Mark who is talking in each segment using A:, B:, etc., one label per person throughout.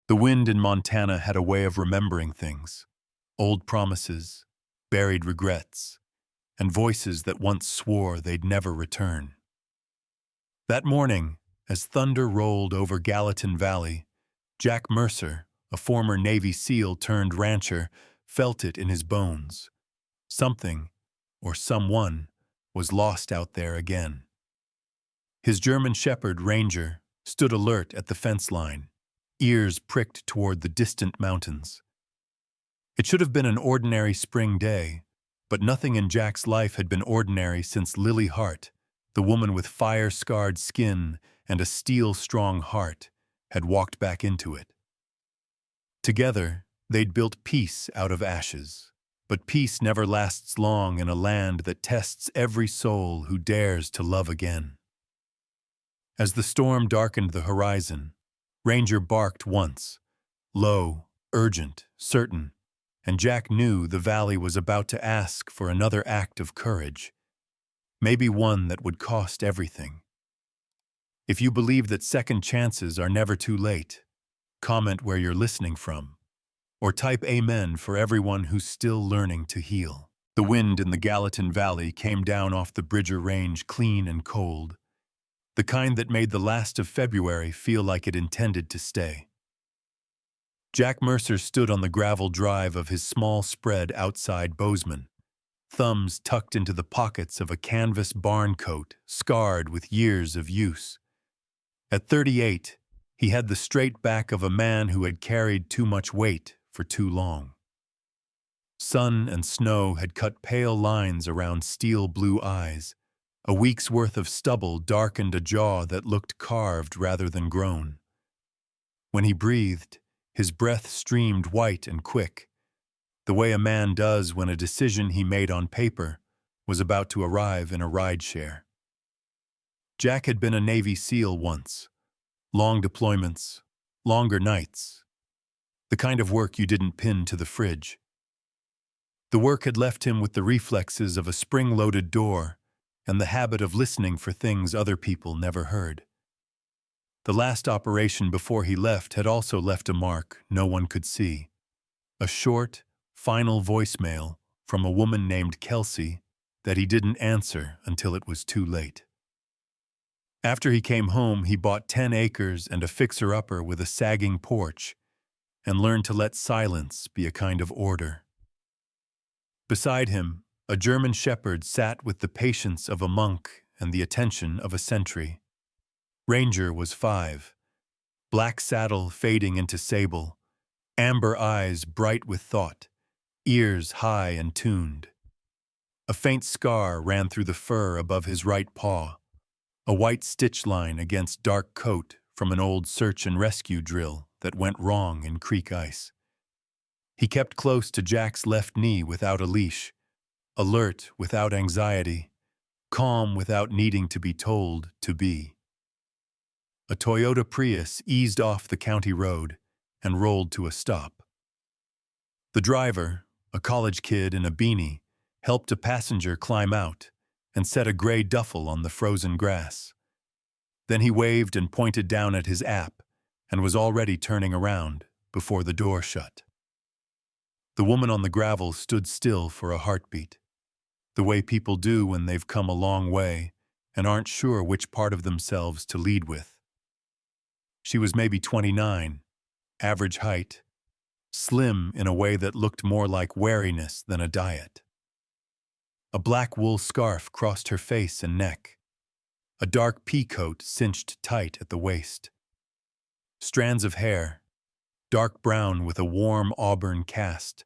A: The wind in Montana had a way of remembering things, old promises, buried regrets, and voices that once swore they'd never return. That morning, as thunder rolled over Gallatin Valley, Jack Mercer, a former Navy SEAL turned rancher, felt it in his bones. Something, or someone, was lost out there again. His German Shepherd, Ranger, stood alert at the fence line, ears pricked toward the distant mountains. It should have been an ordinary spring day, but nothing in Jack's life had been ordinary since Lily Hart, the woman with fire-scarred skin and a steel-strong heart, had walked back into it. Together, they'd built peace out of ashes, but peace never lasts long in a land that tests every soul who dares to love again. As the storm darkened the horizon, Ranger barked once, low, urgent, certain, and Jack knew the valley was about to ask for another act of courage, maybe one that would cost everything. If you believe that second chances are never too late, comment where you're listening from, or type Amen for everyone who's still learning to heal. The wind in the Gallatin Valley came down off the Bridger Range clean and cold, the kind that made the last of February feel like it intended to stay. Jack Mercer stood on the gravel drive of his small spread outside Bozeman, thumbs tucked into the pockets of a canvas barn coat scarred with years of use. At 38, he had the straight back of a man who had carried too much weight for too long. Sun and snow had cut pale lines around steel-blue eyes. A week's worth of stubble darkened a jaw that looked carved rather than grown. When he breathed, his breath streamed white and quick, the way a man does when a decision he made on paper was about to arrive in a rideshare. Jack had been a Navy SEAL once. Long deployments, longer nights. The kind of work you didn't pin to the fridge. The work had left him with the reflexes of a spring-loaded door and the habit of listening for things other people never heard. The last operation before he left had also left a mark no one could see. A short, final voicemail from a woman named Kelsey that he didn't answer until it was too late. After he came home, he bought 10 acres and a fixer-upper with a sagging porch and learned to let silence be a kind of order. Beside him, a German shepherd sat with the patience of a monk and the attention of a sentry. Ranger was 5, black saddle fading into sable, amber eyes bright with thought, ears high and tuned. A faint scar ran through the fur above his right paw, a white stitch line against dark coat from an old search and rescue drill that went wrong in creek ice. He kept close to Jack's left knee without a leash, alert without anxiety, calm without needing to be told to be. A Toyota Prius eased off the county road and rolled to a stop. The driver, a college kid in a beanie, helped a passenger climb out and set a gray duffel on the frozen grass. Then he waved and pointed down at his app and was already turning around before the door shut. The woman on the gravel stood still for a heartbeat, the way people do when they've come a long way and aren't sure which part of themselves to lead with. She was maybe 29, average height, slim in a way that looked more like wariness than a diet. A black wool scarf crossed her face and neck, a dark pea coat cinched tight at the waist. Strands of hair, dark brown with a warm auburn cast,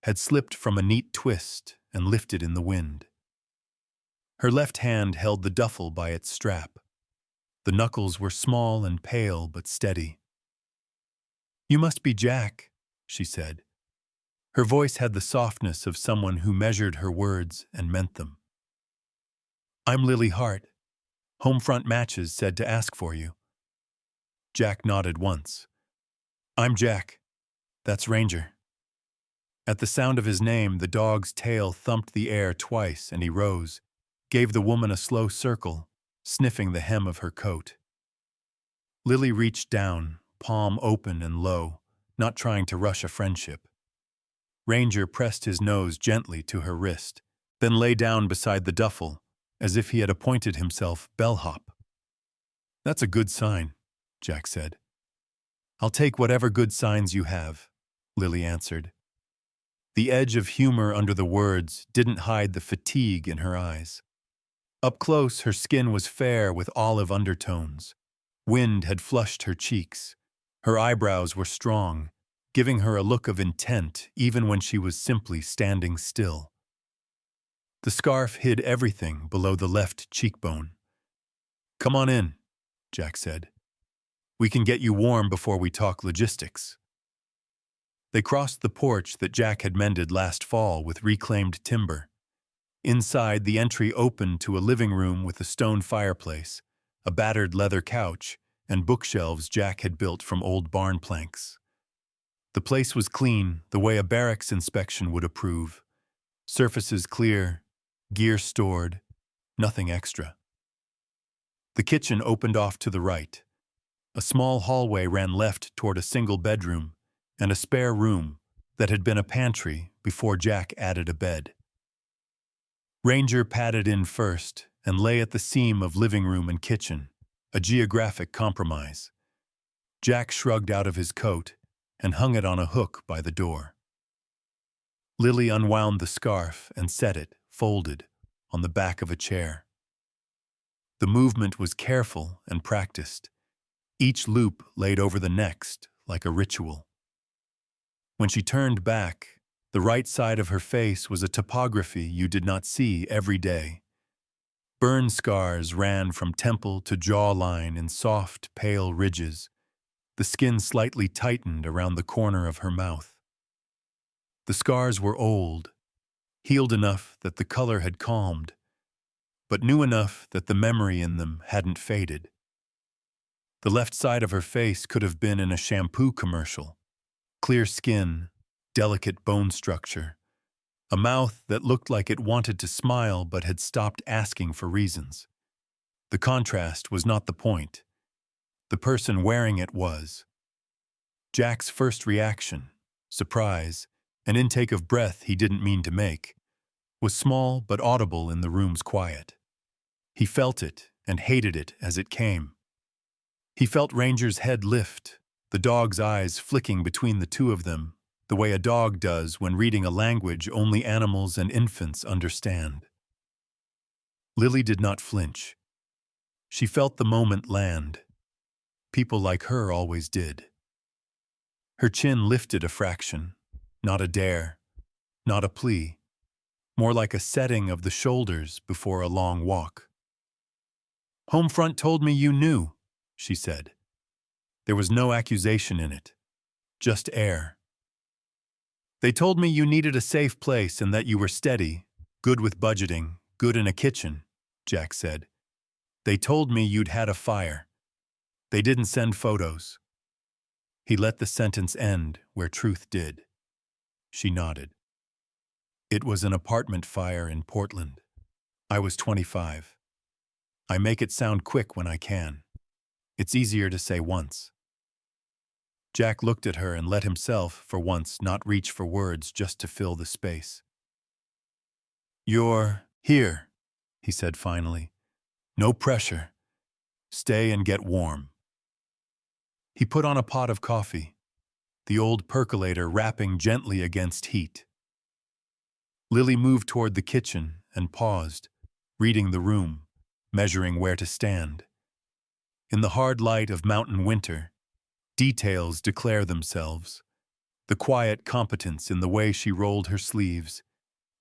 A: had slipped from a neat twist and lifted in the wind. Her left hand held the duffel by its strap. The knuckles were small and pale but steady. "You must be Jack," she said. Her voice had the softness of someone who measured her words and meant them. "I'm Lily Hart. Homefront Matches said to ask for you." Jack nodded once. "I'm Jack. That's Ranger." At the sound of his name, the dog's tail thumped the air twice and he rose, gave the woman a slow circle, sniffing the hem of her coat. Lily reached down, palm open and low, not trying to rush a friendship. Ranger pressed his nose gently to her wrist, then lay down beside the duffel, as if he had appointed himself bellhop. "That's a good sign," Jack said. "I'll take whatever good signs you have," Lily answered. The edge of humor under the words didn't hide the fatigue in her eyes. Up close, her skin was fair with olive undertones. Wind had flushed her cheeks. Her eyebrows were strong, giving her a look of intent even when she was simply standing still. The scarf hid everything below the left cheekbone. "Come on in," Jack said. "We can get you warm before we talk logistics." They crossed the porch that Jack had mended last fall with reclaimed timber. Inside, the entry opened to a living room with a stone fireplace, a battered leather couch, and bookshelves Jack had built from old barn planks. The place was clean, the way a barracks inspection would approve. Surfaces clear, gear stored, nothing extra. The kitchen opened off to the right. A small hallway ran left toward a single bedroom and a spare room that had been a pantry before Jack added a bed. Ranger padded in first and lay at the seam of living room and kitchen, a geographic compromise. Jack shrugged out of his coat and hung it on a hook by the door. Lily unwound the scarf and set it, folded, on the back of a chair. The movement was careful and practiced, each loop laid over the next like a ritual. When she turned back, the right side of her face was a topography you did not see every day. Burn scars ran from temple to jawline in soft, pale ridges, the skin slightly tightened around the corner of her mouth. The scars were old, healed enough that the color had calmed, but new enough that the memory in them hadn't faded. The left side of her face could have been in a shampoo commercial. Clear skin, delicate bone structure, a mouth that looked like it wanted to smile but had stopped asking for reasons. The contrast was not the point. The person wearing it was. Jack's first reaction, surprise, an intake of breath he didn't mean to make, was small but audible in the room's quiet. He felt it and hated it as it came. He felt Ranger's head lift, the dog's eyes flicking between the two of them, the way a dog does when reading a language only animals and infants understand. Lily did not flinch. She felt the moment land. People like her always did. Her chin lifted a fraction, not a dare, not a plea, more like a setting of the shoulders before a long walk. "Homefront told me you knew," she said. There was no accusation in it, just air. "They told me you needed a safe place and that you were steady, good with budgeting, good in a kitchen," Jack said. "They told me you'd had a fire. They didn't send photos." He let the sentence end where truth did. She nodded. "It was an apartment fire in Portland. I was 25. I make it sound quick when I can. It's easier to say once." Jack looked at her and let himself, for once, not reach for words just to fill the space. "You're here," he said finally. "No pressure. Stay and get warm." He put on a pot of coffee, the old percolator rapping gently against heat. Lily moved toward the kitchen and paused, reading the room, measuring where to stand. In the hard light of mountain winter, details declare themselves. The quiet competence in the way she rolled her sleeves,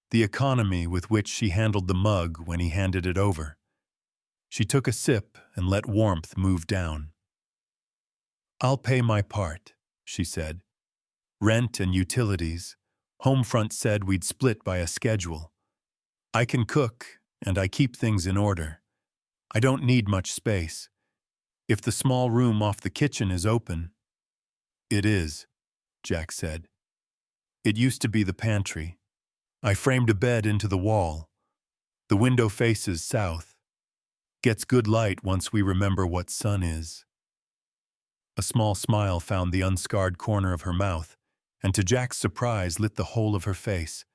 A: the economy with which she handled the mug when he handed it over. She took a sip and let warmth move down. "I'll pay my part," she said. "Rent and utilities. Homefront said we'd split by a schedule. I can cook, and I keep things in order. I don't need much space. If the small room off the kitchen is open—" "It is," Jack said. "It used to be the pantry. I framed a bed into the wall. The window faces south. Gets good light once we remember what sun is." A small smile found the unscarred corner of her mouth, and to Jack's surprise lit the whole of her face,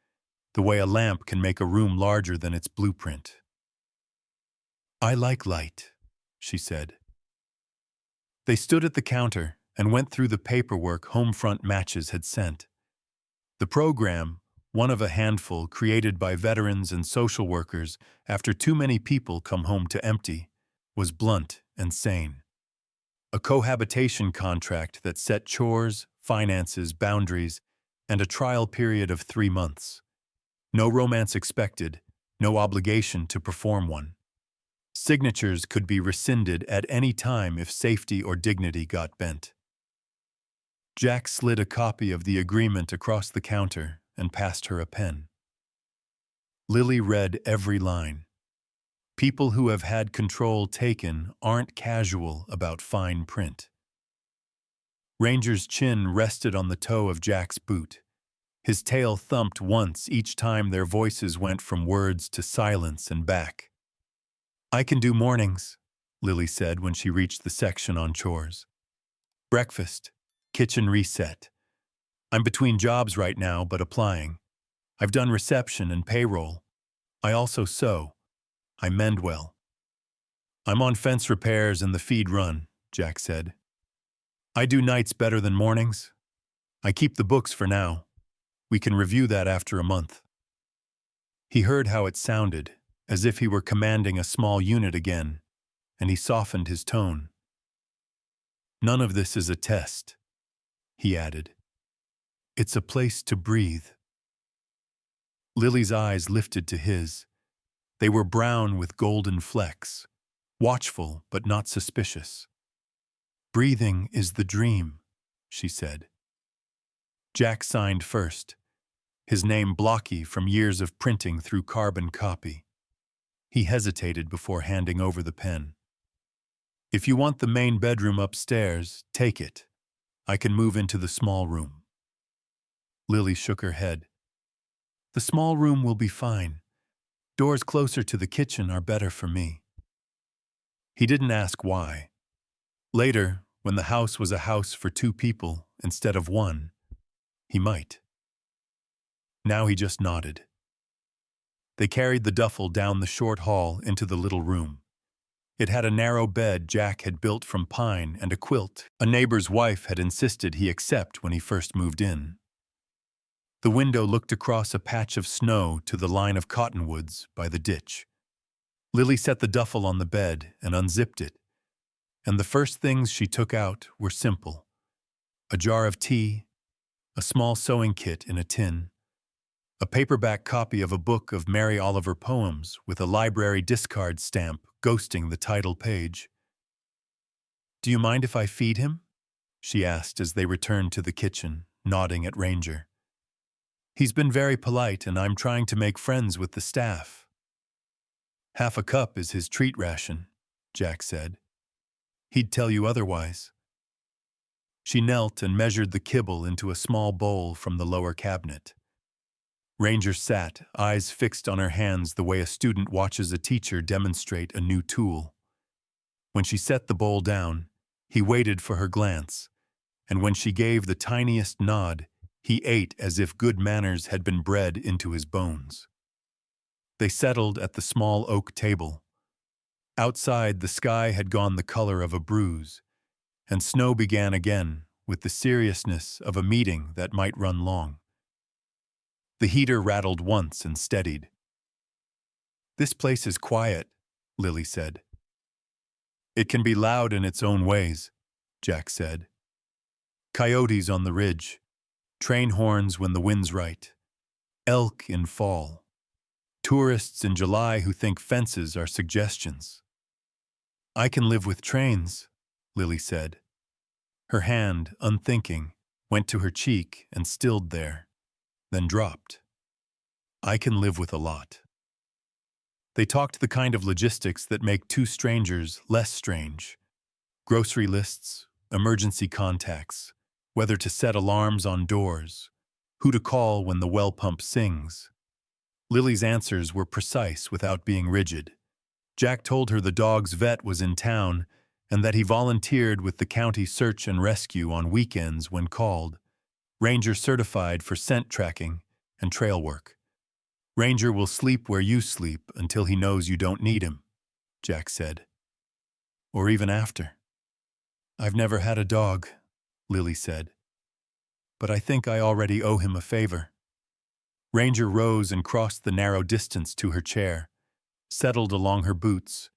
A: the way a lamp can make a room larger than its blueprint. "I like light," she said. They stood at the counter and went through the paperwork Homefront Matches had sent. The program, one of a handful created by veterans and social workers after too many people come home to empty, was blunt and sane. A cohabitation contract that set chores, finances, boundaries, and a trial period of 3 months. No romance expected, no obligation to perform one. Signatures could be rescinded at any time if safety or dignity got bent. Jack slid a copy of the agreement across the counter and passed her a pen. Lily read every line. People who have had control taken aren't casual about fine print. Ranger's chin rested on the toe of Jack's boot. His tail thumped once each time their voices went from words to silence and back. "I can do mornings," Lily said when she reached the section on chores. "Breakfast, kitchen reset. I'm between jobs right now, but applying. I've done reception and payroll. I also sew. I mend well." "I'm on fence repairs and the feed run," Jack said. "I do nights better than mornings. I keep the books for now. We can review that after a month." He heard how it sounded, as if he were commanding a small unit again, and he softened his tone. "None of this is a test," he added. "It's a place to breathe." Lily's eyes lifted to his. They were brown with golden flecks, watchful but not suspicious. "Breathing is the dream," she said. Jack signed first, his name blocky from years of printing through carbon copy. He hesitated before handing over the pen. "If you want the main bedroom upstairs, take it. I can move into the small room." Lily shook her head. "The small room will be fine. Doors closer to the kitchen are better for me." He didn't ask why. Later, when the house was a house for 2 people instead of 1, he might. Now he just nodded. They carried the duffel down the short hall into the little room. It had a narrow bed Jack had built from pine and a quilt a neighbor's wife had insisted he accept when he first moved in. The window looked across a patch of snow to the line of cottonwoods by the ditch. Lily set the duffel on the bed and unzipped it, and the first things she took out were simple: a jar of tea, a small sewing kit in a tin, a paperback copy of a book of Mary Oliver poems with a library discard stamp ghosting the title page. "Do you mind if I feed him?" she asked as they returned to the kitchen, nodding at Ranger. "He's been very polite and I'm trying to make friends with the staff." "Half a cup is his treat ration," Jack said. "He'd tell you otherwise." She knelt and measured the kibble into a small bowl from the lower cabinet. Ranger sat, eyes fixed on her hands the way a student watches a teacher demonstrate a new tool. When she set the bowl down, he waited for her glance, and when she gave the tiniest nod, he ate as if good manners had been bred into his bones. They settled at the small oak table. Outside, the sky had gone the color of a bruise, and snow began again with the seriousness of a meeting that might run long. The heater rattled once and steadied. "This place is quiet," Lily said. "It can be loud in its own ways," Jack said. "Coyotes on the ridge, train horns when the wind's right, elk in fall, tourists in July who think fences are suggestions." "I can live with trains," Lily said. Her hand, unthinking, went to her cheek and stilled there, then dropped. "I can live with a lot." They talked the kind of logistics that make 2 strangers less strange. Grocery lists, emergency contacts, whether to set alarms on doors, who to call when the well pump sings. Lily's answers were precise without being rigid. Jack told her the dog's vet was in town, and that he volunteered with the county search and rescue on weekends when called. Ranger certified for scent tracking and trail work. Ranger will sleep where you sleep until he knows you don't need him, Jack said. Or even after. I've never had a dog, Lily said. But I think I already owe him a favor. Ranger rose and crossed the narrow distance to her chair, settled along her boots,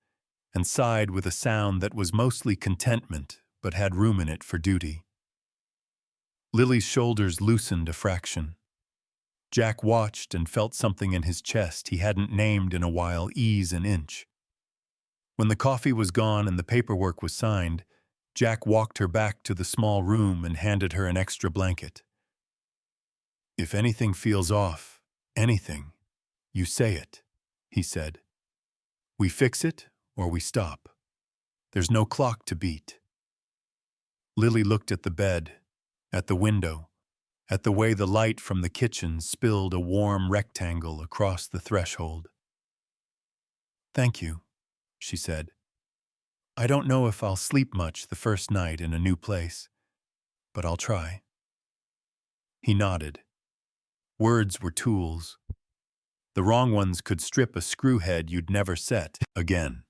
A: and sighed with a sound that was mostly contentment but had room in it for duty. Lily's shoulders loosened a fraction. Jack watched and felt something in his chest he hadn't named in a while ease an inch. When the coffee was gone and the paperwork was signed, Jack walked her back to the small room and handed her an extra blanket. If anything feels off, anything, you say it, he said. We fix it or we stop. There's no clock to beat. Lily looked at the bed, at the window, at the way the light from the kitchen spilled a warm rectangle across the threshold. Thank you, she said. I don't know if I'll sleep much the first night in a new place, but I'll try. He nodded. Words were tools. The wrong ones could strip a screwhead you'd never set again.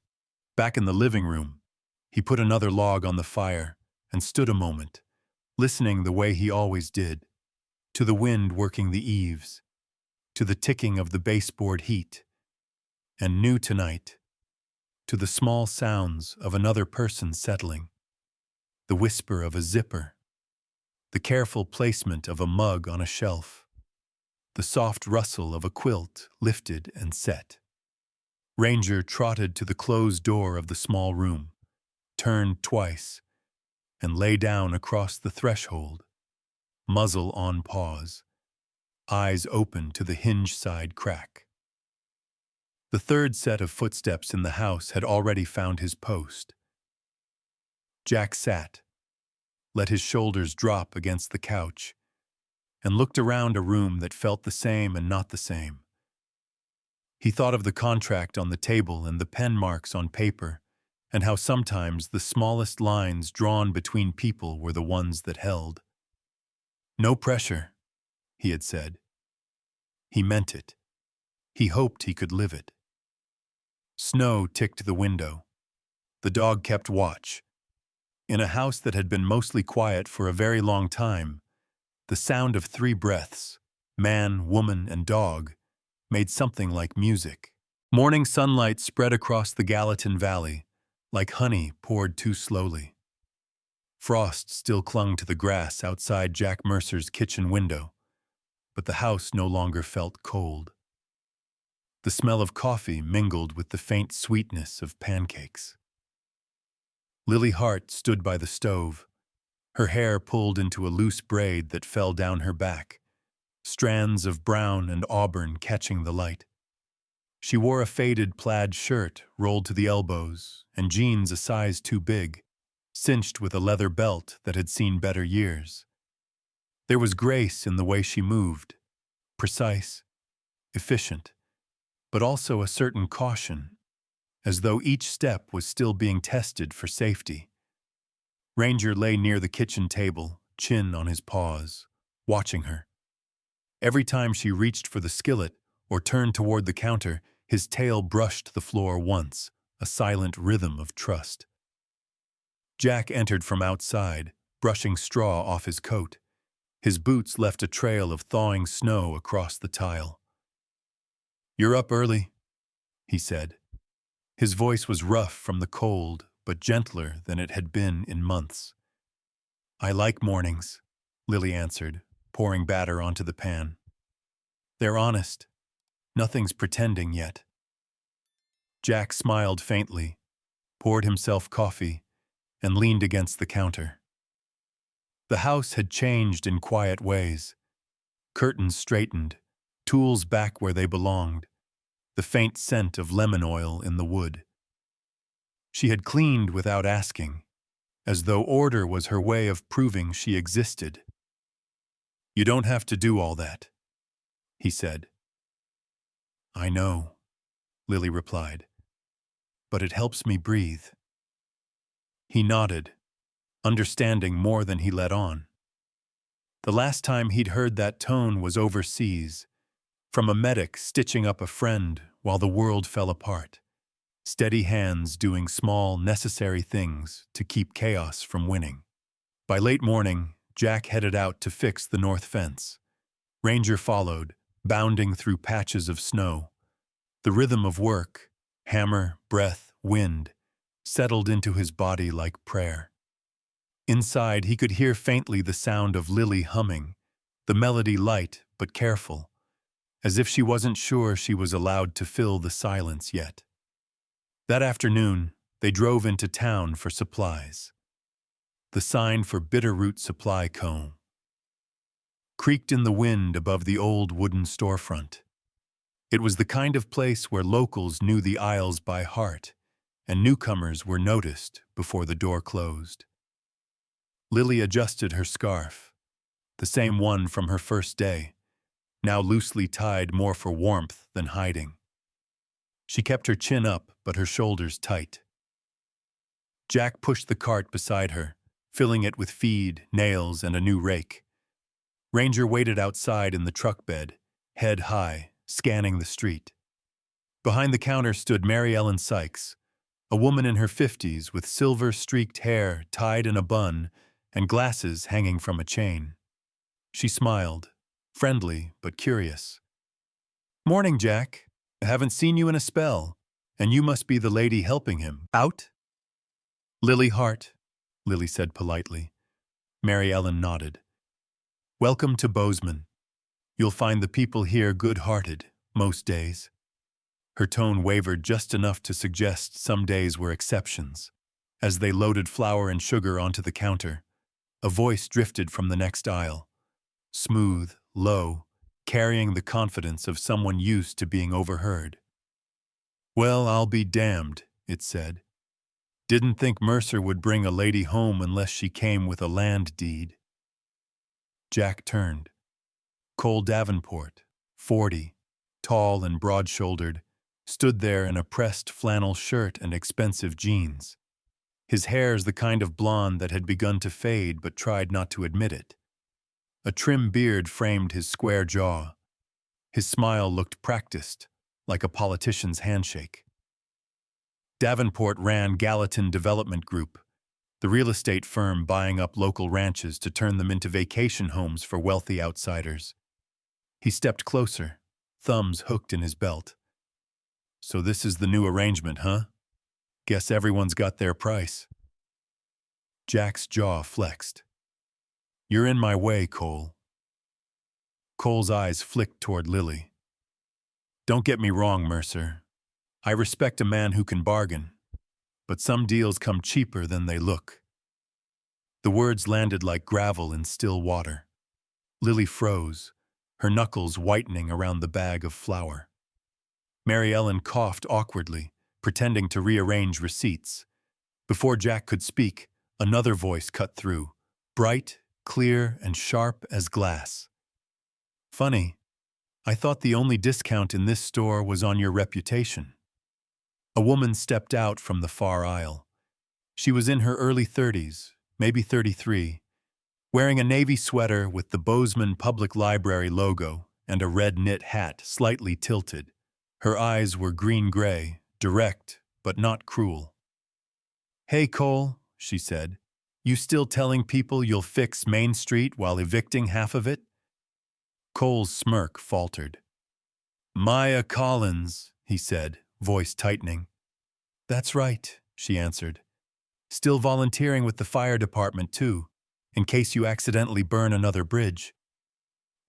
A: Back in the living room, he put another log on the fire and stood a moment, listening the way he always did, to the wind working the eaves, to the ticking of the baseboard heat, and knew tonight, to the small sounds of another person settling, the whisper of a zipper, the careful placement of a mug on a shelf, the soft rustle of a quilt lifted and set. Ranger trotted to the closed door of the small room, turned twice, and lay down across the threshold, muzzle on pause, eyes open to the hinge-side crack. The third set of footsteps in the house had already found his post. Jack sat, let his shoulders drop against the couch, and looked around a room that felt the same and not the same. He thought of the contract on the table and the pen marks on paper, and how sometimes the smallest lines drawn between people were the ones that held. No pressure, he had said. He meant it. He hoped he could live it. Snow ticked the window. The dog kept watch. In a house that had been mostly quiet for a very long time, the sound of 3 breaths, man, woman, and dog, made something like music. Morning sunlight spread across the Gallatin Valley, like honey poured too slowly. Frost still clung to the grass outside Jack Mercer's kitchen window, but the house no longer felt cold. The smell of coffee mingled with the faint sweetness of pancakes. Lily Hart stood by the stove, her hair pulled into a loose braid that fell down her back, strands of brown and auburn catching the light. She wore a faded plaid shirt rolled to the elbows and jeans a size too big, cinched with a leather belt that had seen better years. There was grace in the way she moved, precise, efficient, but also a certain caution, as though each step was still being tested for safety. Ranger lay near the kitchen table, chin on his paws, watching her. Every time she reached for the skillet or turned toward the counter, his tail brushed the floor once, a silent rhythm of trust. Jack entered from outside, brushing straw off his coat. His boots left a trail of thawing snow across the tile. "You're up early," he said. His voice was rough from the cold, but gentler than it had been in months. "I like mornings," Lily answered, pouring batter onto the pan. "They're honest. Nothing's pretending yet." Jack smiled faintly, poured himself coffee, and leaned against the counter. The house had changed in quiet ways. Curtains straightened, tools back where they belonged, the faint scent of lemon oil in the wood. She had cleaned without asking, as though order was her way of proving she existed. "You don't have to do all that," he said. "I know," Lily replied, "but it helps me breathe." He nodded, understanding more than he let on. The last time he'd heard that tone was overseas, from a medic stitching up a friend while the world fell apart. Steady hands doing small, necessary things to keep chaos from winning. By late morning, Jack headed out to fix the north fence. Ranger followed, bounding through patches of snow. The rhythm of work, hammer, breath, wind, settled into his body like prayer. Inside, he could hear faintly the sound of Lily humming, the melody light but careful, as if she wasn't sure she was allowed to fill the silence yet. That afternoon, they drove into town for supplies. The sign for Bitterroot Supply Co. creaked in the wind above the old wooden storefront. It was the kind of place where locals knew the aisles by heart, and newcomers were noticed before the door closed. Lily adjusted her scarf, the same one from her first day, now loosely tied more for warmth than hiding. She kept her chin up, but her shoulders tight. Jack pushed the cart beside her, filling it with feed, nails, and a new rake. Ranger waited outside in the truck bed, head high, scanning the street. Behind the counter stood Mary Ellen Sykes, a woman in her 50s with silver-streaked hair tied in a bun and glasses hanging from a chain. She smiled, friendly but curious. "Morning, Jack. I haven't seen you in a spell, and you must be the lady helping him. Out?" "Lily Hart," Lily said politely. Mary Ellen nodded. "Welcome to Bozeman. You'll find the people here good-hearted, most days." Her tone wavered just enough to suggest some days were exceptions. As they loaded flour and sugar onto the counter, a voice drifted from the next aisle. Smooth, low, carrying the confidence of someone used to being overheard. "Well, I'll be damned," it said. "Didn't think Mercer would bring a lady home unless she came with a land deed." Jack turned. Cole Davenport, 40, tall and broad-shouldered, stood there in a pressed flannel shirt and expensive jeans. His hair's the kind of blonde that had begun to fade but tried not to admit it. A trim beard framed his square jaw. His smile looked practiced, like a politician's handshake. Davenport ran Gallatin Development Group, the real estate firm buying up local ranches to turn them into vacation homes for wealthy outsiders. He stepped closer, thumbs hooked in his belt. "So this is the new arrangement, huh? Guess everyone's got their price." Jack's jaw flexed. "You're in my way, Cole." Cole's eyes flicked toward Lily. "Don't get me wrong, Mercer. I respect a man who can bargain, but some deals come cheaper than they look." The words landed like gravel in still water. Lily froze, her knuckles whitening around the bag of flour. Mary Ellen coughed awkwardly, pretending to rearrange receipts. Before Jack could speak, another voice cut through, bright, clear, and sharp as glass. "Funny, I thought the only discount in this store was on your reputation." A woman stepped out from the far aisle. She was in her early 30s, maybe 33, wearing a navy sweater with the Bozeman Public Library logo and a red knit hat slightly tilted. Her eyes were green-gray, direct, but not cruel. "Hey, Cole," she said, "you still telling people you'll fix Main Street while evicting half of it?" Cole's smirk faltered. "Maya Collins," he said, voice tightening. "That's right," she answered. "Still volunteering with the fire department, too, in case you accidentally burn another bridge."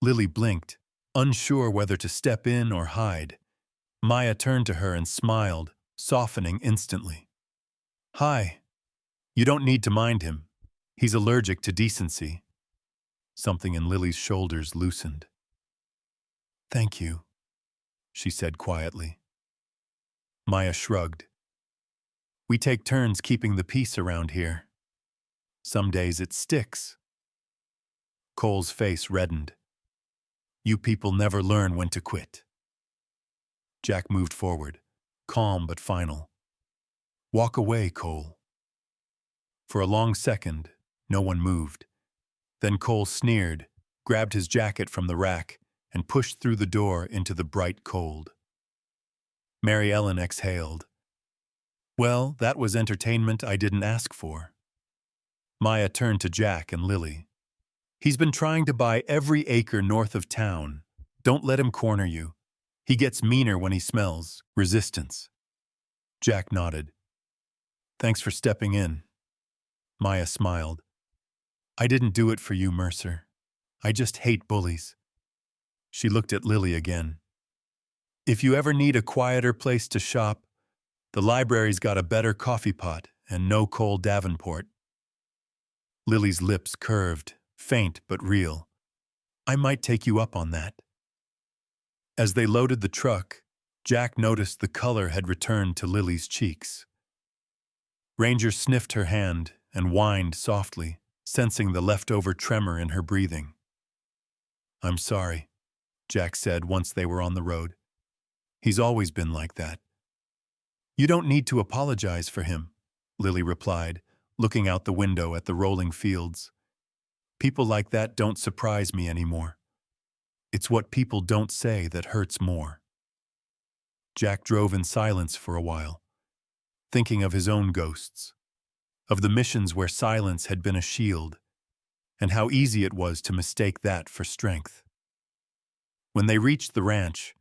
A: Lily blinked, unsure whether to step in or hide. Maya turned to her and smiled, softening instantly. "Hi. You don't need to mind him. He's allergic to decency." Something in Lily's shoulders loosened. "Thank you," she said quietly. Maya shrugged. "We take turns keeping the peace around here. Some days it sticks." Cole's face reddened. "You people never learn when to quit." Jack moved forward, calm but final. "Walk away, Cole." For a long second, no one moved. Then Cole sneered, grabbed his jacket from the rack, and pushed through the door into the bright cold. Mary Ellen exhaled. Well, that was entertainment I didn't ask for. Maya turned to Jack and Lily. He's been trying to buy every acre north of town. Don't let him corner you. He gets meaner when he smells resistance. Jack nodded. Thanks for stepping in. Maya smiled. I didn't do it for you, Mercer. I just hate bullies. She looked at Lily again. If you ever need a quieter place to shop, the library's got a better coffee pot and no Cole Davenport. Lily's lips curved, faint but real. I might take you up on that. As they loaded the truck, Jack noticed the color had returned to Lily's cheeks. Ranger sniffed her hand and whined softly, sensing the leftover tremor in her breathing. I'm sorry, Jack said once they were on the road. He's always been like that. You don't need to apologize for him, Lily replied, looking out the window at the rolling fields. People like that don't surprise me anymore. It's what people don't say that hurts more. Jack drove in silence for a while, thinking of his own ghosts, of the missions where silence had been a shield, and how easy it was to mistake that for strength. When they reached the ranch,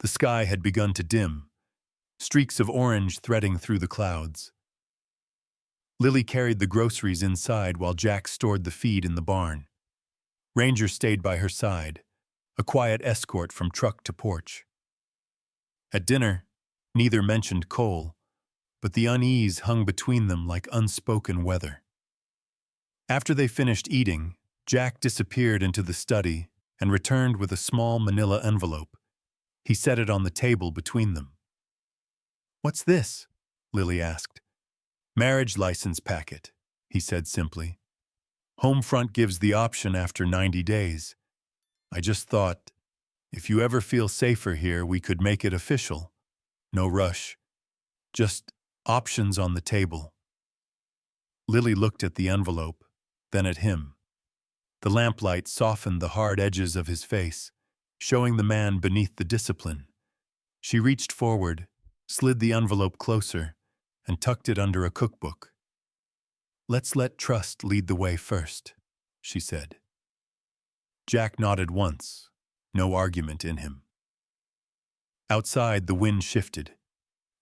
A: the sky had begun to dim, streaks of orange threading through the clouds. Lily carried the groceries inside while Jack stored the feed in the barn. Ranger stayed by her side, a quiet escort from truck to porch. At dinner, neither mentioned Cole, but the unease hung between them like unspoken weather. After they finished eating, Jack disappeared into the study and returned with a small manila envelope. He set it on the table between them. What's this? Lily asked. Marriage license packet, he said simply. Homefront gives the option after 90 days. I just thought, if you ever feel safer here, we could make it official. No rush. Just options on the table. Lily looked at the envelope, then at him. The lamplight softened the hard edges of his face, showing the man beneath the discipline. She reached forward, slid the envelope closer, and tucked it under a cookbook. Let's let trust lead the way first, she said. Jack nodded once, no argument in him. Outside, the wind shifted,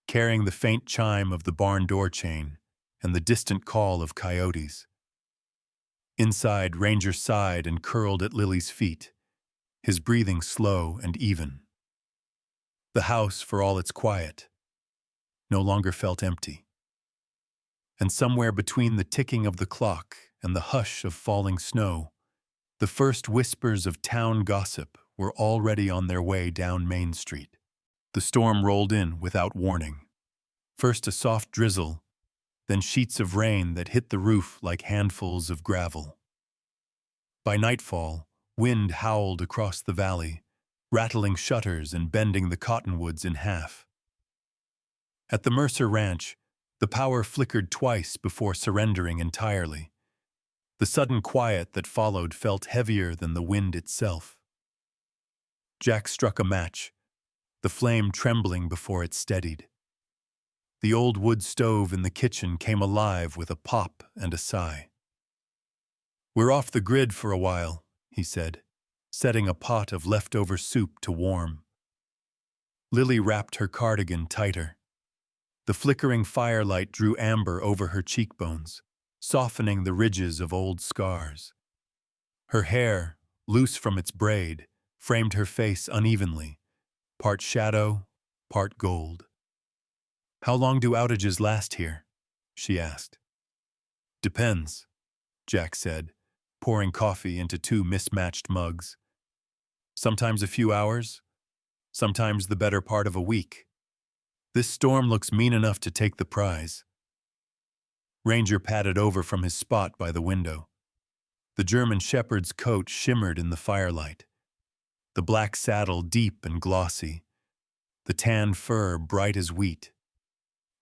A: carrying the faint chime of the barn door chain and the distant call of coyotes. Inside, Ranger sighed and curled at Lily's feet, his breathing slow and even. The house, for all its quiet, no longer felt empty. And somewhere between the ticking of the clock and the hush of falling snow, the first whispers of town gossip were already on their way down Main Street. The storm rolled in without warning. First a soft drizzle, then sheets of rain that hit the roof like handfuls of gravel. By nightfall, wind howled across the valley, rattling shutters and bending the cottonwoods in half. At the Mercer Ranch, the power flickered twice before surrendering entirely. The sudden quiet that followed felt heavier than the wind itself. Jack struck a match, the flame trembling before it steadied. The old wood stove in the kitchen came alive with a pop and a sigh. We're off the grid for a while, he said, setting a pot of leftover soup to warm. Lily wrapped her cardigan tighter. The flickering firelight drew amber over her cheekbones, softening the ridges of old scars. Her hair, loose from its braid, framed her face unevenly, part shadow, part gold. How long do outages last here? She asked. Depends, Jack said, pouring coffee into two mismatched mugs. Sometimes a few hours, sometimes the better part of a week. This storm looks mean enough to take the prize. Ranger padded over from his spot by the window. The German shepherd's coat shimmered in the firelight, the black saddle deep and glossy, the tan fur bright as wheat.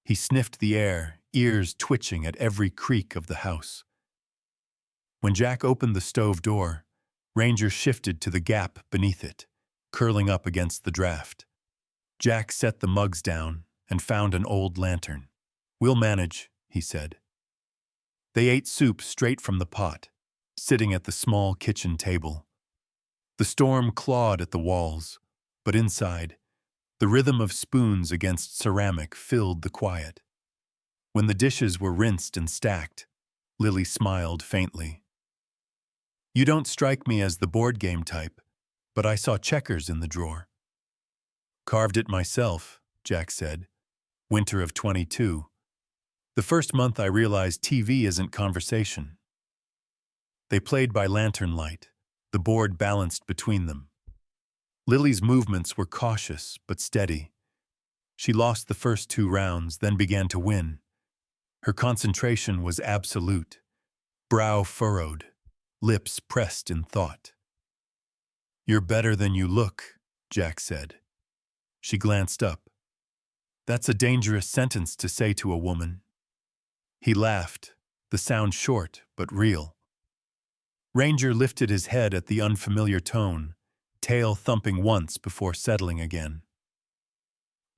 A: He sniffed the air, ears twitching at every creak of the house. When Jack opened the stove door, Ranger shifted to the gap beneath it, curling up against the draft. Jack set the mugs down and found an old lantern. "We'll manage," he said. They ate soup straight from the pot, sitting at the small kitchen table. The storm clawed at the walls, but inside, the rhythm of spoons against ceramic filled the quiet. When the dishes were rinsed and stacked, Lily smiled faintly. "You don't strike me as the board game type, but I saw checkers in the drawer." "Carved it myself," Jack said. "Winter of 22. The first month I realized TV isn't conversation." They played by lantern light, the board balanced between them. Lily's movements were cautious but steady. She lost the first 2 rounds, then began to win. Her concentration was absolute, brow furrowed, lips pressed in thought. "You're better than you look," Jack said. She glanced up. "That's a dangerous sentence to say to a woman." He laughed, the sound short but real. Ranger lifted his head at the unfamiliar tone, tail thumping once before settling again.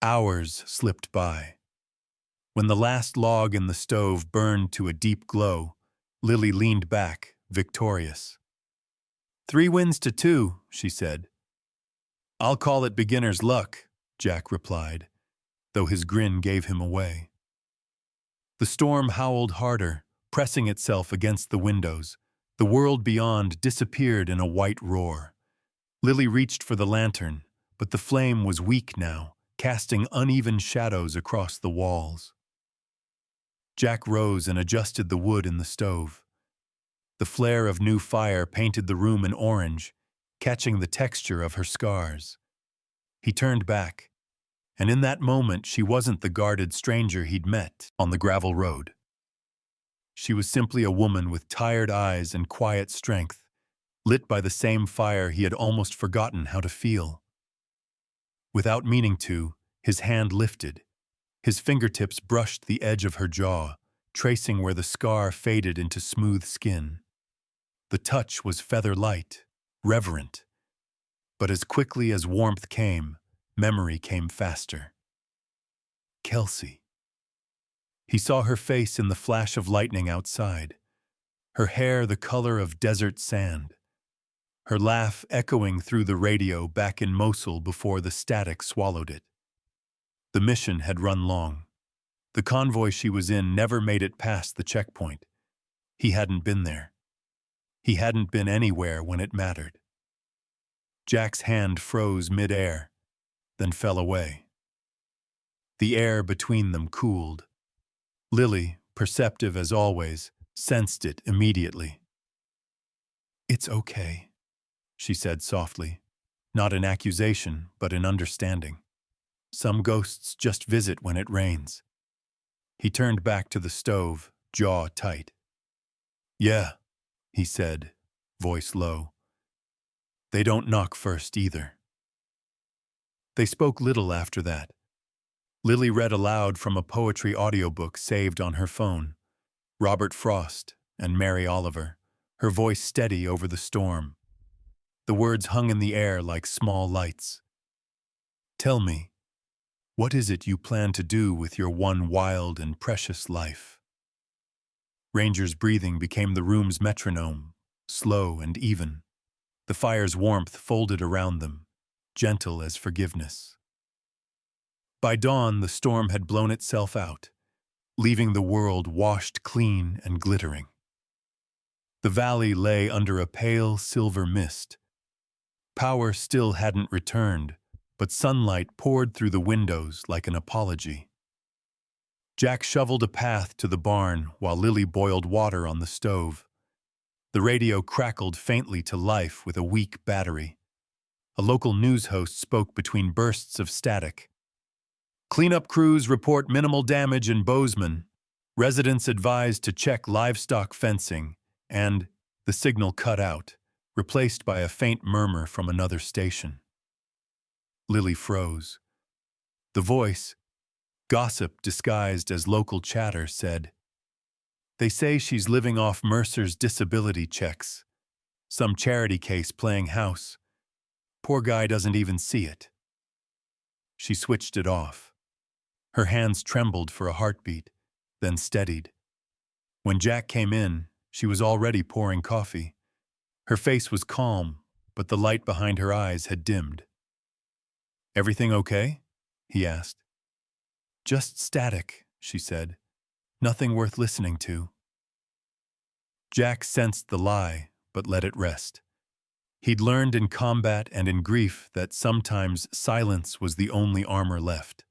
A: Hours slipped by. When the last log in the stove burned to a deep glow, Lily leaned back, victorious. 3 wins to 2, she said. "I'll call it beginner's luck," Jack replied, though his grin gave him away. The storm howled harder, pressing itself against the windows. The world beyond disappeared in a white roar. Lily reached for the lantern, but the flame was weak now, casting uneven shadows across the walls. Jack rose and adjusted the wood in the stove. The flare of new fire painted the room in orange, catching the texture of her scars. He turned back, and in that moment she wasn't the guarded stranger he'd met on the gravel road. She was simply a woman with tired eyes and quiet strength, lit by the same fire he had almost forgotten how to feel. Without meaning to, his hand lifted. His fingertips brushed the edge of her jaw, tracing where the scar faded into smooth skin. The touch was feather-light, reverent. But as quickly as warmth came, memory came faster. Kelsey. He saw her face in the flash of lightning outside, her hair the color of desert sand, her laugh echoing through the radio back in Mosul before the static swallowed it. The mission had run long. The convoy she was in never made it past the checkpoint. He hadn't been there. He hadn't been anywhere when it mattered. Jack's hand froze mid-air, then fell away. The air between them cooled. Lily, perceptive as always, sensed it immediately. "It's okay," she said softly, not in accusation, but in understanding. "Some ghosts just visit when it rains." He turned back to the stove, jaw tight. "Yeah," he said, voice low. "They don't knock first either." They spoke little after that. Lily read aloud from a poetry audiobook saved on her phone. Robert Frost and Mary Oliver, her voice steady over the storm. The words hung in the air like small lights. "Tell me, what is it you plan to do with your one wild and precious life?" Ranger's breathing became the room's metronome, slow and even. The fire's warmth folded around them, gentle as forgiveness. By dawn, the storm had blown itself out, leaving the world washed clean and glittering. The valley lay under a pale silver mist. Power still hadn't returned, but sunlight poured through the windows like an apology. Jack shoveled a path to the barn while Lily boiled water on the stove. The radio crackled faintly to life with a weak battery. A local news host spoke between bursts of static. "Cleanup crews report minimal damage in Bozeman. Residents advised to check livestock fencing," and the signal cut out, replaced by a faint murmur from another station. Lily froze. The voice, Gossip disguised as local chatter said, "They say she's living off Mercer's disability checks. Some charity case playing house. Poor guy doesn't even see it." She switched it off. Her hands trembled for a heartbeat, then steadied. When Jack came in, she was already pouring coffee. Her face was calm, but the light behind her eyes had dimmed. "Everything okay?" he asked. "Just static," she said. "Nothing worth listening to." Jack sensed the lie, but let it rest. He'd learned in combat and in grief that sometimes silence was the only armor left.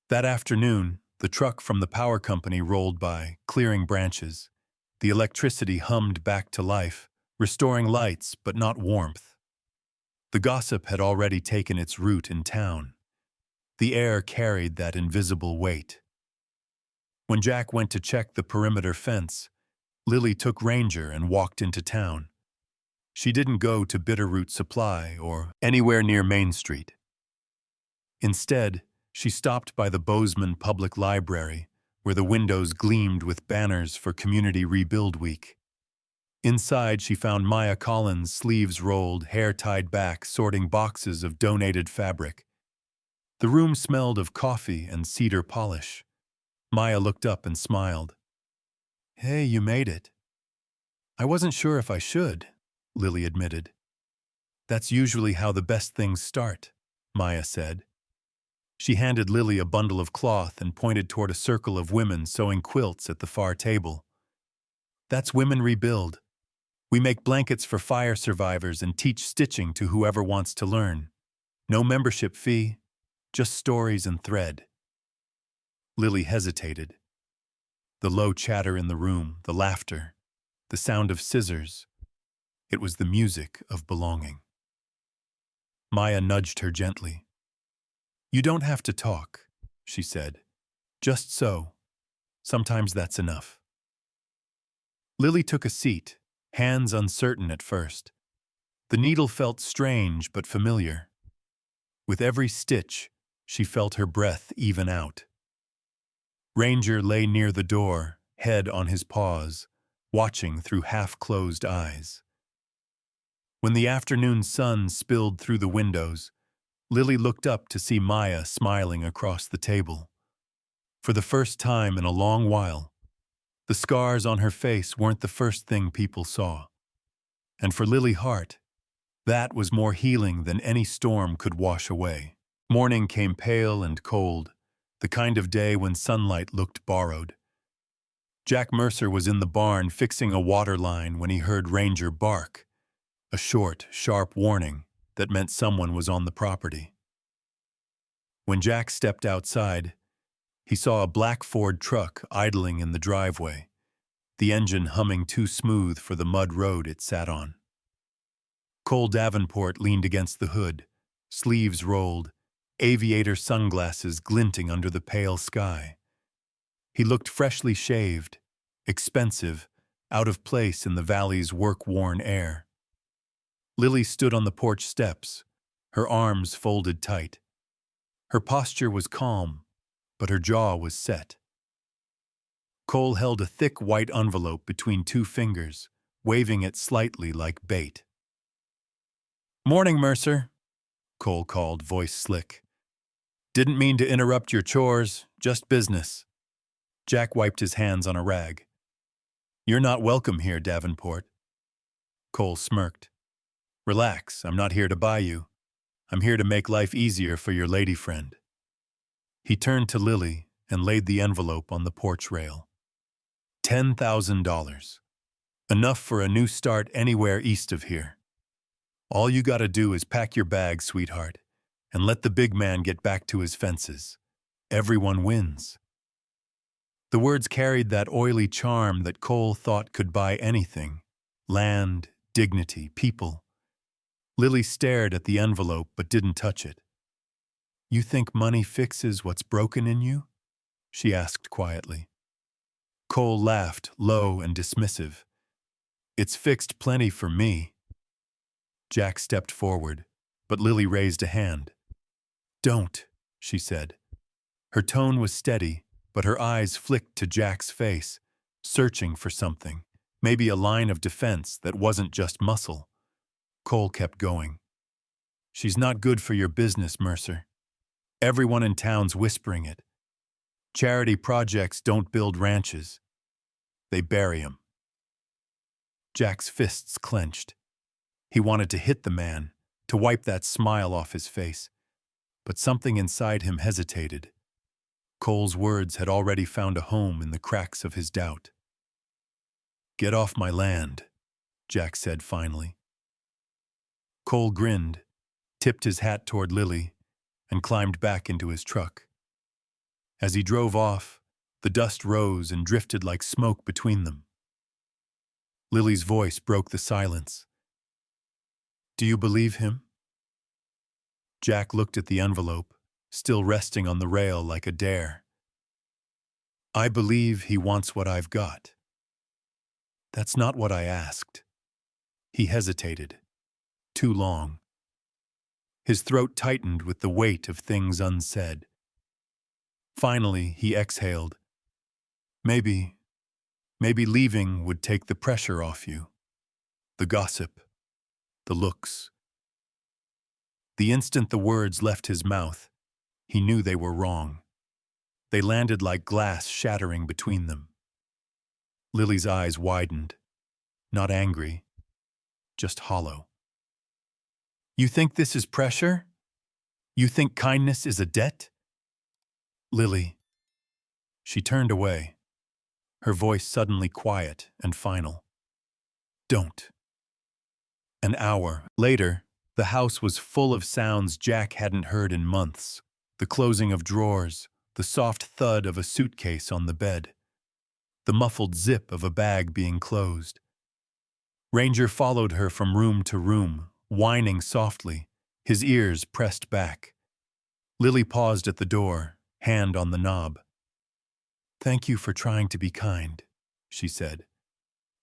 A: That afternoon, the truck from the power company rolled by, clearing branches. The electricity hummed back to life, restoring lights but not warmth. The gossip had already taken its root in town. The air carried that invisible weight. When Jack went to check the perimeter fence, Lily took Ranger and walked into town. She didn't go to Bitterroot Supply or anywhere near Main Street. Instead, she stopped by the Bozeman Public Library, where the windows gleamed with banners for Community Rebuild Week. Inside, she found Maya Collins, sleeves rolled, hair tied back, sorting boxes of donated fabric. The room smelled of coffee and cedar polish. Maya looked up and smiled. "Hey, you made it." "I wasn't sure if I should," Lily admitted. "That's usually how the best things start," Maya said. She handed Lily a bundle of cloth and pointed toward a circle of women sewing quilts at the far table. "That's Women Rebuild. We make blankets for fire survivors and teach stitching to whoever wants to learn. No membership fee, just stories and thread." Lily hesitated. The low chatter in the room, the laughter, the sound of scissors. It was the music of belonging. Maya nudged her gently. "You don't have to talk," she said. "Just so. Sometimes that's enough." Lily took a seat, hands uncertain at first. The needle felt strange but familiar. With every stitch, she felt her breath even out. Ranger lay near the door, head on his paws, watching through half-closed eyes. When the afternoon sun spilled through the windows, Lily looked up to see Maya smiling across the table. For the first time in a long while, the scars on her face weren't the first thing people saw. And for Lily Hart, that was more healing than any storm could wash away. Morning came pale and cold, the kind of day when sunlight looked borrowed. Jack Mercer was in the barn fixing a water line when he heard Ranger bark, a short, sharp warning that meant someone was on the property. When Jack stepped outside, he saw a black Ford truck idling in the driveway, the engine humming too smooth for the mud road it sat on. Cole Davenport leaned against the hood, sleeves rolled, aviator sunglasses glinting under the pale sky. He looked freshly shaved, expensive, out of place in the valley's work-worn air. Lily stood on the porch steps, her arms folded tight. Her posture was calm, but her jaw was set. Cole held a thick white envelope between two fingers, waving it slightly like bait. "Morning, Mercer," Cole called, voice slick. "Didn't mean to interrupt your chores, just business." Jack wiped his hands on a rag. "You're not welcome here, Davenport." Cole smirked. "Relax, I'm not here to buy you. I'm here to make life easier for your lady friend." He turned to Lily and laid the envelope on the porch rail. $10,000. Enough for a new start anywhere east of here. All you gotta do is pack your bags, sweetheart, and let the big man get back to his fences. Everyone wins. The words carried that oily charm that Cole thought could buy anything: land, dignity, people. Lily stared at the envelope but didn't touch it. "You think money fixes what's broken in you?" she asked quietly. Cole laughed, low and dismissive. "It's fixed plenty for me." Jack stepped forward, but Lily raised a hand. "Don't," she said. Her tone was steady, but her eyes flicked to Jack's face, searching for something, maybe a line of defense that wasn't just muscle. Cole kept going. "She's not good for your business, Mercer. Everyone in town's whispering it. Charity projects don't build ranches. They bury 'em." Jack's fists clenched. He wanted to hit the man, to wipe that smile off his face. But something inside him hesitated. Cole's words had already found a home in the cracks of his doubt. "Get off my land," Jack said finally. Cole grinned, tipped his hat toward Lily, and climbed back into his truck. As he drove off, the dust rose and drifted like smoke between them. Lily's voice broke the silence. "Do you believe him?" Jack looked at the envelope, still resting on the rail like a dare. "I believe he wants what I've got." "That's not what I asked." He hesitated. Too long. His throat tightened with the weight of things unsaid. Finally, he exhaled. Maybe leaving would take the pressure off you. The gossip. The looks." The instant the words left his mouth, he knew they were wrong. They landed like glass shattering between them. Lily's eyes widened. Not angry, just hollow. "You think this is pressure? You think kindness is a debt?" "Lily." She turned away, her voice suddenly quiet and final. "Don't." An hour later, the house was full of sounds Jack hadn't heard in months. The closing of drawers, the soft thud of a suitcase on the bed, the muffled zip of a bag being closed. Ranger followed her from room to room, whining softly, his ears pressed back. Lily paused at the door, hand on the knob. "Thank you for trying to be kind," she said.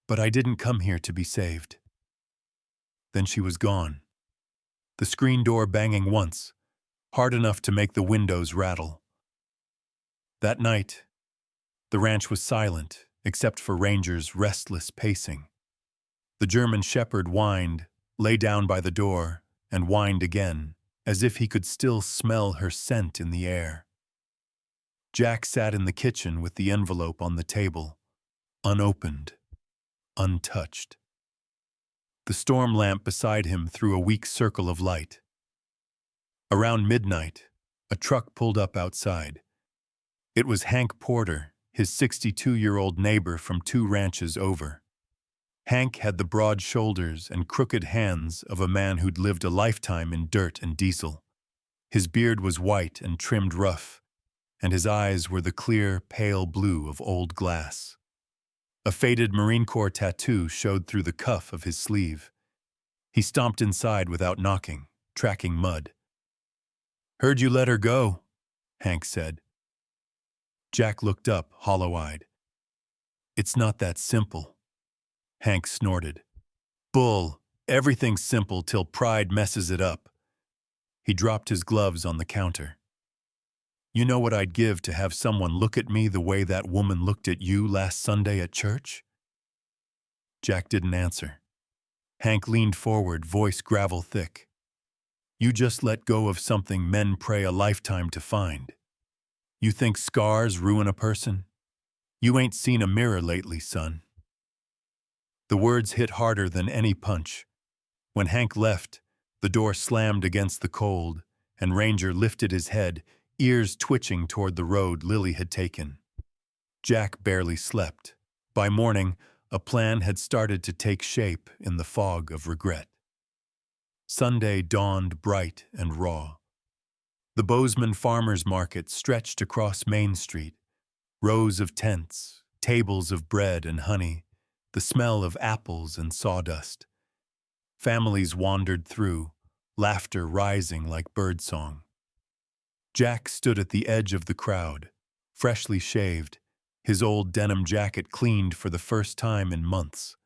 A: "But I didn't come here to be saved." Then she was gone. The screen door banging once, hard enough to make the windows rattle. That night, the ranch was silent, except for Ranger's restless pacing. The German shepherd whined, lay down by the door, and whined again, as if he could still smell her scent in the air. Jack sat in the kitchen with the envelope on the table, unopened, untouched. The storm lamp beside him threw a weak circle of light. Around midnight, a truck pulled up outside. It was Hank Porter, his 62-year-old neighbor from 2 ranches over. Hank had the broad shoulders and crooked hands of a man who'd lived a lifetime in dirt and diesel. His beard was white and trimmed rough, and his eyes were the clear, pale blue of old glass. A faded Marine Corps tattoo showed through the cuff of his sleeve. He stomped inside without knocking, tracking mud. "Heard you let her go," Hank said. Jack looked up, hollow-eyed. "It's not that simple." Hank snorted. "Bull, everything's simple till pride messes it up." He dropped his gloves on the counter. "You know what I'd give to have someone look at me the way that woman looked at you last Sunday at church?" Jack didn't answer. Hank leaned forward, voice gravel thick. "You just let go of something men pray a lifetime to find. You think scars ruin a person? You ain't seen a mirror lately, son." The words hit harder than any punch. When Hank left, the door slammed against the cold, and Ranger lifted his head, ears twitching toward the road Lily had taken. Jack barely slept. By morning, a plan had started to take shape in the fog of regret. Sunday dawned bright and raw. The Bozeman Farmers Market stretched across Main Street. Rows of tents, tables of bread and honey, the smell of apples and sawdust. Families wandered through, laughter rising like birdsong. Jack stood at the edge of the crowd, freshly shaved, his old denim jacket cleaned for the first time in months.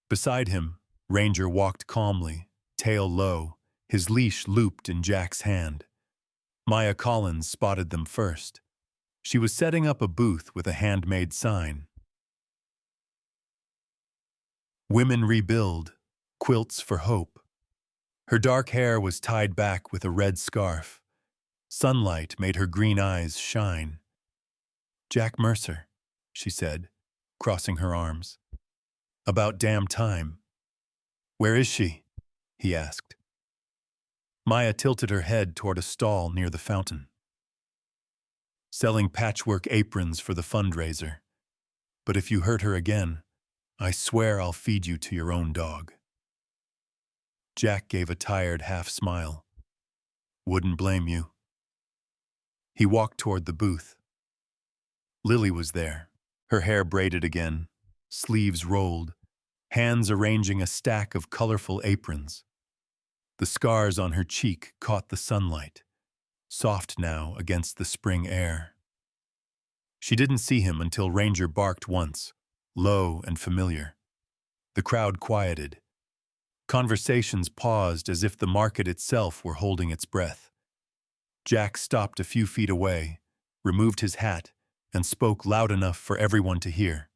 A: Beside him, Ranger walked calmly, tail low, his leash looped in Jack's hand. Maya Collins spotted them first. She was setting up a booth with a handmade sign. Women rebuild, quilts for hope. Her dark hair was tied back with a red scarf. Sunlight made her green eyes shine. "Jack Mercer," she said, crossing her arms. "About damn time." "Where is she?" he asked. Maya tilted her head toward a stall near the fountain. "Selling patchwork aprons for the fundraiser. But if you hurt her again, I swear I'll feed you to your own dog." Jack gave a tired half-smile. "Wouldn't blame you." He walked toward the booth. Lily was there, her hair braided again, sleeves rolled, hands arranging a stack of colorful aprons. The scars on her cheek caught the sunlight, soft now against the spring air. She didn't see him until Ranger barked once, low and familiar. The crowd quieted. Conversations paused as if the market itself were holding its breath. Jack stopped a few feet away, removed his hat, and spoke loud enough for everyone to hear.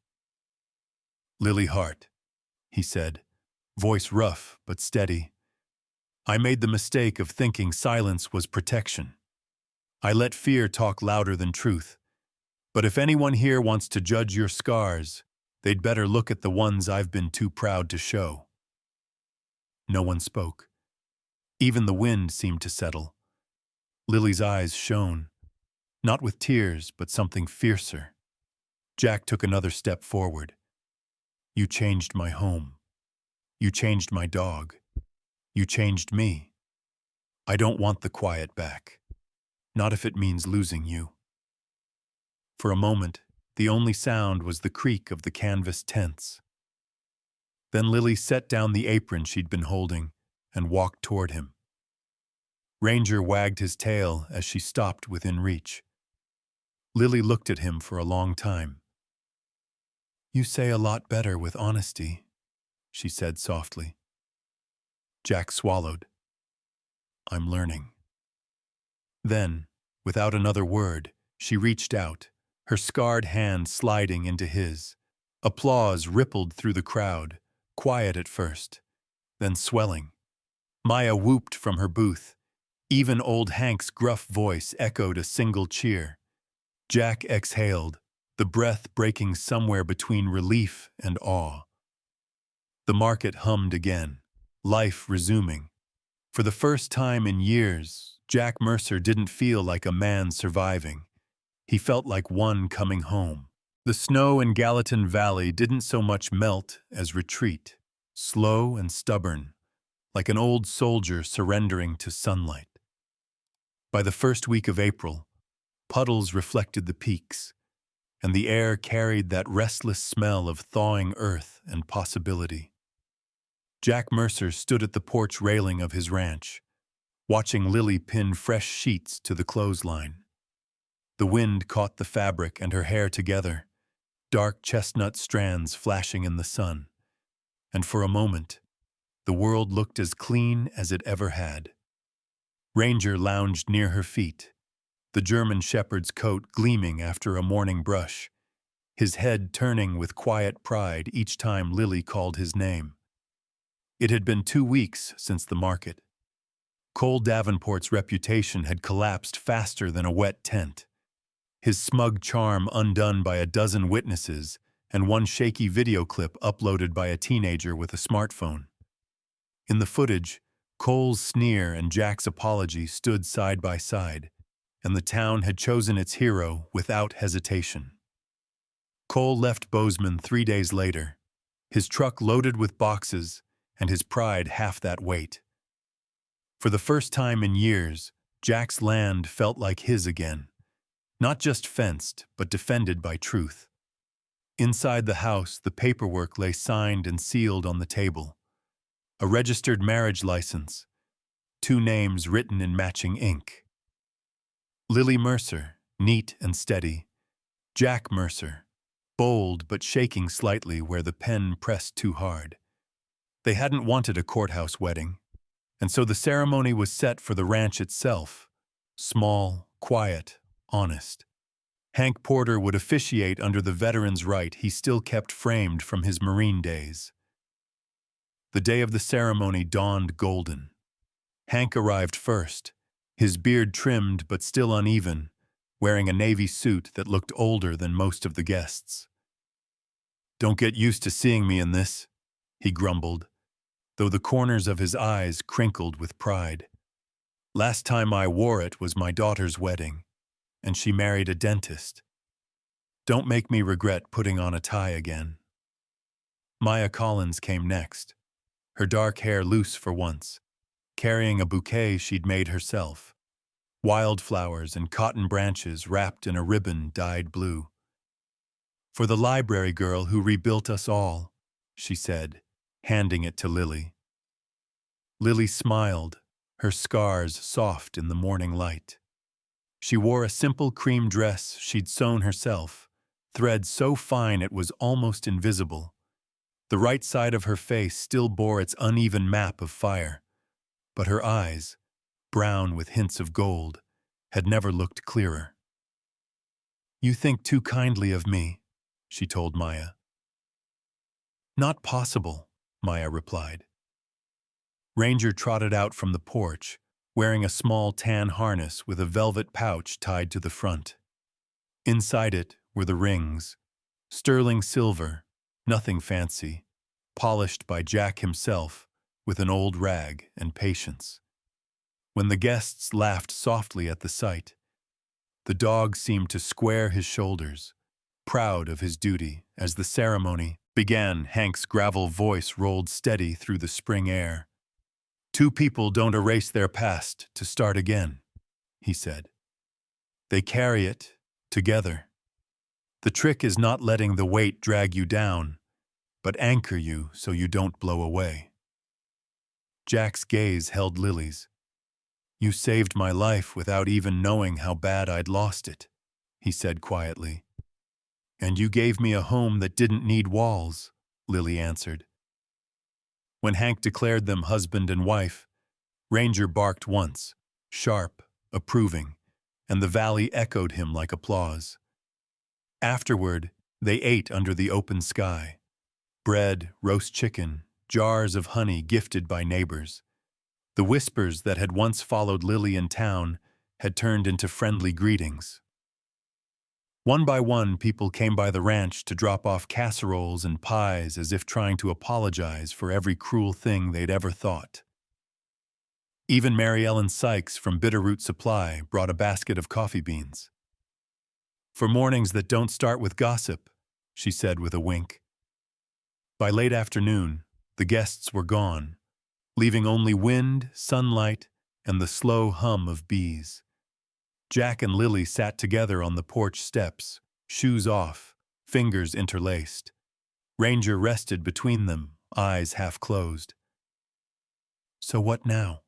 A: "Lily Hart," he said, voice rough but steady. "I made the mistake of thinking silence was protection. I let fear talk louder than truth. But if anyone here wants to judge your scars, they'd better look at the ones I've been too proud to show." No one spoke. Even the wind seemed to settle. Lily's eyes shone, not with tears, but something fiercer. Jack took another step forward. "You changed my home. You changed my dog. You changed me. I don't want the quiet back. Not if it means losing you." For a moment, the only sound was the creak of the canvas tents. Then Lily set down the apron she'd been holding and walked toward him. Ranger wagged his tail as she stopped within reach. Lily looked at him for a long time. "You say a lot better with honesty," she said softly. Jack swallowed. "I'm learning." Then, without another word, she reached out, her scarred hand sliding into his. Applause rippled through the crowd, quiet at first, then swelling. Maya whooped from her booth. Even old Hank's gruff voice echoed a single cheer. Jack exhaled, the breath breaking somewhere between relief and awe. The market hummed again, life resuming. For the first time in years, Jack Mercer didn't feel like a man surviving. He felt like one coming home. The snow in Gallatin Valley didn't so much melt as retreat, slow and stubborn, like an old soldier surrendering to sunlight. By the first week of April, puddles reflected the peaks, and the air carried that restless smell of thawing earth and possibility. Jack Mercer stood at the porch railing of his ranch, watching Lily pin fresh sheets to the clothesline. The wind caught the fabric and her hair together, dark chestnut strands flashing in the sun, and for a moment, the world looked as clean as it ever had. Ranger lounged near her feet, the German shepherd's coat gleaming after a morning brush, his head turning with quiet pride each time Lily called his name. It had been 2 weeks since the market. Cole Davenport's reputation had collapsed faster than a wet tent, his smug charm undone by a dozen witnesses and one shaky video clip uploaded by a teenager with a smartphone. In the footage, Cole's sneer and Jack's apology stood side by side, and the town had chosen its hero without hesitation. Cole left Bozeman 3 days later, his truck loaded with boxes and his pride half that weight. For the first time in years, Jack's land felt like his again, not just fenced, but defended by truth. Inside the house, the paperwork lay signed and sealed on the table. A registered marriage license, 2 names written in matching ink. Lily Mercer, neat and steady. Jack Mercer, bold but shaking slightly where the pen pressed too hard. They hadn't wanted a courthouse wedding, and so the ceremony was set for the ranch itself, Small, quiet, honest. Hank Porter would officiate under the veteran's rite he still kept framed from his Marine days. The day of the ceremony dawned golden. Hank arrived first, his beard trimmed but still uneven, wearing a navy suit that looked older than most of the guests. "Don't get used to seeing me in this," he grumbled, though the corners of his eyes crinkled with pride. "Last time I wore it was my daughter's wedding, and she married a dentist. Don't make me regret putting on a tie again." Maya Collins came next, her dark hair loose for once, carrying a bouquet she'd made herself, wildflowers and cotton branches wrapped in a ribbon dyed blue. "For the library girl who rebuilt us all," she said, handing it to Lily. Lily smiled, her scars soft in the morning light. She wore a simple cream dress she'd sewn herself, thread so fine it was almost invisible. The right side of her face still bore its uneven map of fire, but her eyes, brown with hints of gold, had never looked clearer. "You think too kindly of me," she told Maya. "Not possible," Maya replied. Ranger trotted out from the porch, wearing a small tan harness with a velvet pouch tied to the front. Inside it were the rings, sterling silver, nothing fancy, polished by Jack himself with an old rag and patience. When the guests laughed softly at the sight, the dog seemed to square his shoulders, proud of his duty. As the ceremony began, Hank's gravel voice rolled steady through the spring air. "Two people don't erase their past to start again," he said. "They carry it together. The trick is not letting the weight drag you down, but anchor you so you don't blow away." Jack's gaze held Lily's. "You saved my life without even knowing how bad I'd lost it," he said quietly. "And you gave me a home that didn't need walls," Lily answered. When Hank declared them husband and wife, Ranger barked once, sharp, approving, and the valley echoed him like applause. Afterward, they ate under the open sky. Bread, roast chicken, jars of honey gifted by neighbors. The whispers that had once followed Lily in town had turned into friendly greetings. One by one, people came by the ranch to drop off casseroles and pies as if trying to apologize for every cruel thing they'd ever thought. Even Mary Ellen Sykes from Bitterroot Supply brought a basket of coffee beans. "For mornings that don't start with gossip," she said with a wink. By late afternoon, the guests were gone, leaving only wind, sunlight, and the slow hum of bees. Jack and Lily sat together on the porch steps, shoes off, fingers interlaced. Ranger rested between them, eyes half closed. "So what now?"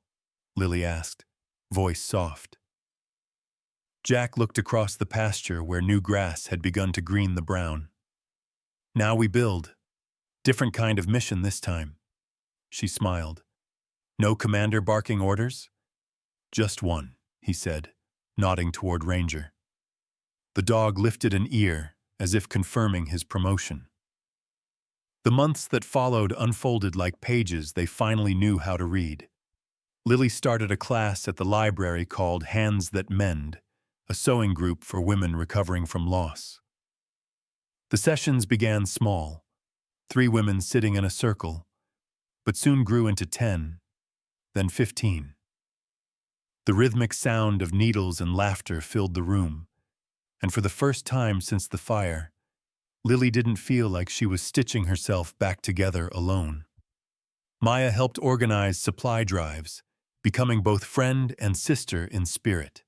A: Lily asked, voice soft. Jack looked across the pasture where new grass had begun to green the brown. "Now we build. Different kind of mission this time." She smiled. "No commander barking orders?" "Just one," he said, nodding toward Ranger. The dog lifted an ear, as if confirming his promotion. The months that followed unfolded like pages they finally knew how to read. Lily started a class at the library called Hands That Mend, a sewing group for women recovering from loss. The sessions began small, 3 women sitting in a circle, but soon grew into 10, then 15. The rhythmic sound of needles and laughter filled the room, and for the first time since the fire, Lily didn't feel like she was stitching herself back together alone. Maya helped organize supply drives, becoming both friend and sister in spirit.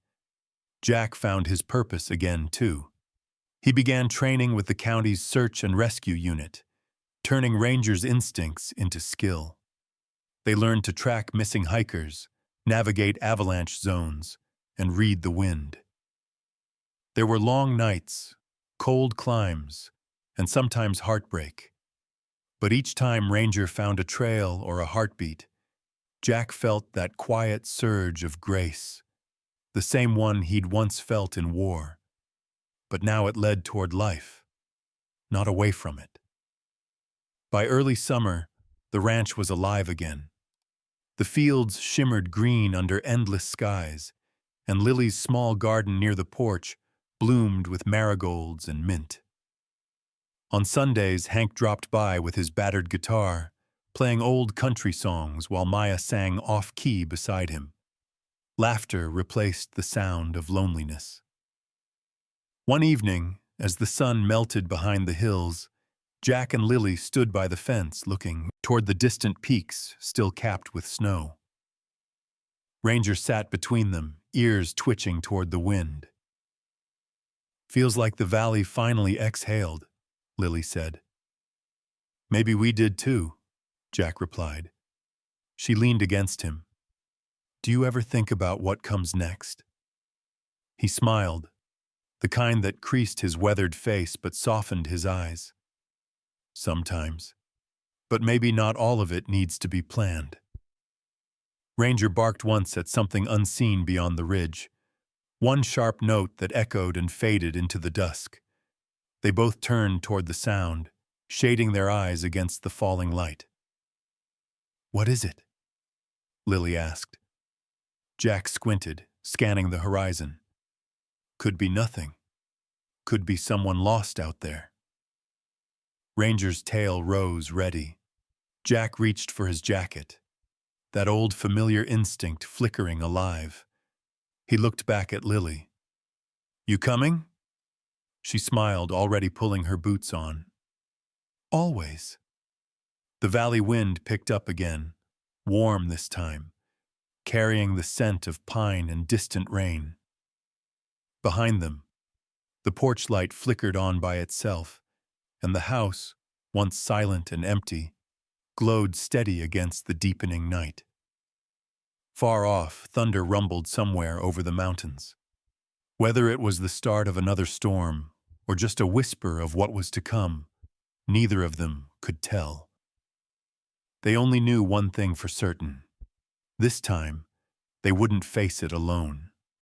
A: Jack found his purpose again, too. He began training with the county's search and rescue unit, turning Rangers' instincts into skill. They learned to track missing hikers, navigate avalanche zones, and read the wind. There were long nights, cold climbs, and sometimes heartbreak. But each time Ranger found a trail or a heartbeat, Jack felt that quiet surge of grace. the same one he'd once felt in war, but now it led toward life, not away from it. By early summer, the ranch was alive again. The fields shimmered green under endless skies, and Lily's small garden near the porch bloomed with marigolds and mint. On Sundays, Hank dropped by with his battered guitar, playing old country songs while Maya sang off-key beside him. Laughter replaced the sound of loneliness. One evening, as the sun melted behind the hills, Jack and Lily stood by the fence looking toward the distant peaks still capped with snow. Ranger sat between them, ears twitching toward the wind. "Feels like the valley finally exhaled," Lily said. "Maybe we did too," Jack replied. She leaned against him. "Do you ever think about what comes next?" He smiled, the kind that creased his weathered face but softened his eyes. "Sometimes. But maybe not all of it needs to be planned." Ranger barked once at something unseen beyond the ridge, one sharp note that echoed and faded into the dusk. They both turned toward the sound, shading their eyes against the falling light. "What is it?" Lily asked. Jack squinted, scanning the horizon. "Could be nothing. Could be someone lost out there." Ranger's tail rose, ready. Jack reached for his jacket, that old familiar instinct flickering alive. He looked back at Lily. "You coming?" She smiled, already pulling her boots on. "Always." The valley wind picked up again, warm this time, carrying the scent of pine and distant rain. Behind them, the porch light flickered on by itself, and the house, once silent and empty, glowed steady against the deepening night. Far off, thunder rumbled somewhere over the mountains. Whether it was the start of another storm or just a whisper of what was to come, neither of them could tell. They only knew one thing for certain. This time, they wouldn't face it alone.